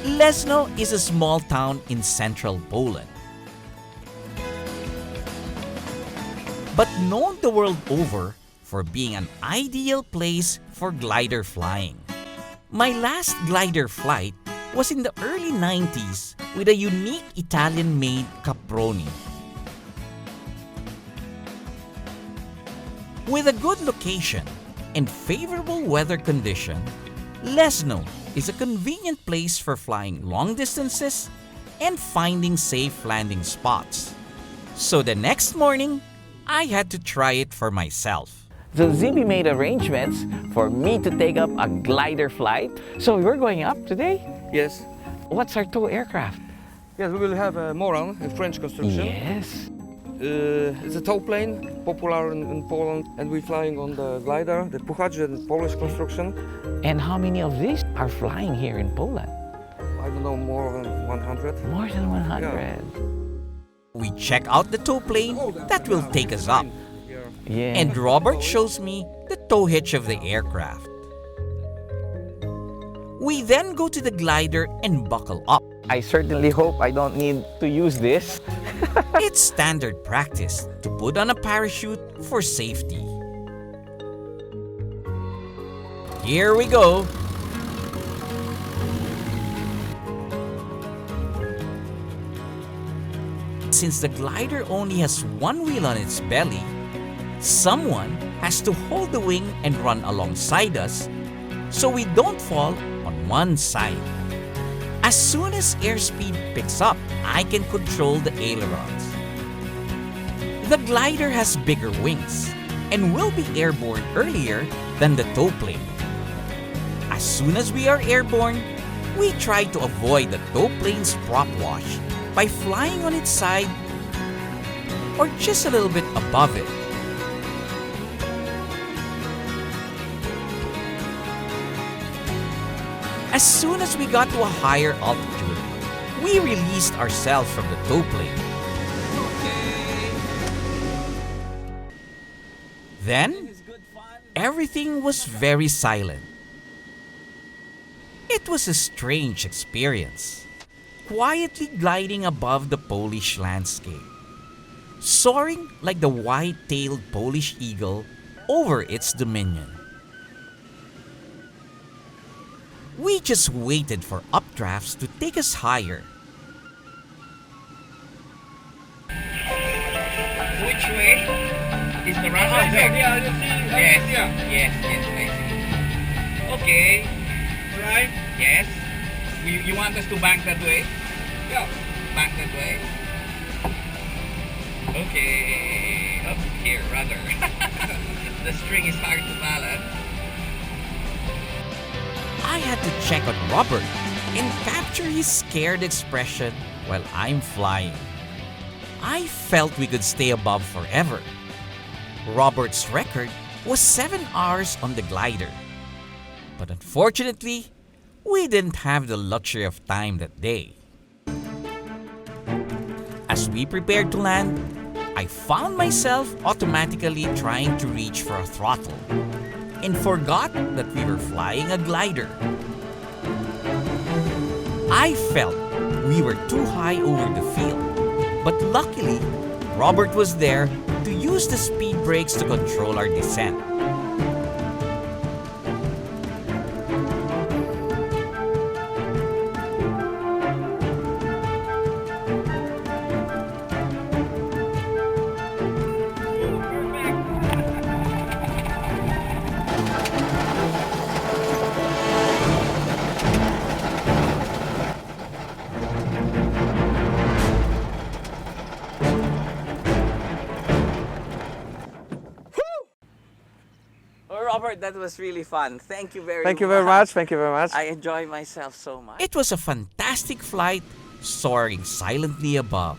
Leszno is a small town in central Poland, but known the world over for being an ideal place for glider flying. My last glider flight was in the early 90s with a unique Italian-made Caproni. With a good location and favorable weather condition, Leszno is a convenient place for flying long distances and finding safe landing spots. So the next morning, I had to try it for myself. So ZB made arrangements for me to take up a glider flight. So we're going up today? Yes. What's our tow aircraft? Yes, we will have a Moran, a French construction. Yes. It's a tow plane, popular in Poland, and we're flying on the glider, the Puchacz, the Polish construction. And how many of these are flying here in Poland? I don't know, more than 100. More than 100. Yeah. We check out the tow plane that will take us up, Yeah. and Robert shows me the tow hitch of the aircraft. We then go to the glider and buckle up. I certainly hope I don't need to use this. It's standard practice to put on a parachute for safety. Here we go. Since the glider only has one wheel on its belly, someone has to hold the wing and run alongside us so we don't fall on one side. As soon as airspeed picks up, I can control the ailerons. The glider has bigger wings and will be airborne earlier than the tow plane. As soon as we are airborne, we try to avoid the tow plane's prop wash by flying on its side or just a little bit above it. As soon as we got to a higher altitude, we released ourselves from the tow plane. Then, everything was very silent. It was a strange experience, quietly gliding above the Polish landscape, soaring like the white-tailed Polish eagle over its dominion. We just waited for updrafts to take us higher. Which way is the runway? Yes, I see. Okay. Right? Yes. You want us to bank that way? Yeah. Bank that way. Okay. Up here, rather. The string is hard to balance. I had to check on Robert and capture his scared expression while I'm flying. I felt we could stay above forever. Robert's record was 7 hours on the glider. But unfortunately, we didn't have the luxury of time that day. As we prepared to land, I found myself automatically trying to reach for a throttle and forgot that we were flying a glider. I felt we were too high over the field, but luckily, Robert was there to use the speed brakes to control our descent. Robert, that was really fun. Thank you very much. Thank you very much. Thank you very much. I enjoy myself so much. It was a fantastic flight, soaring silently above.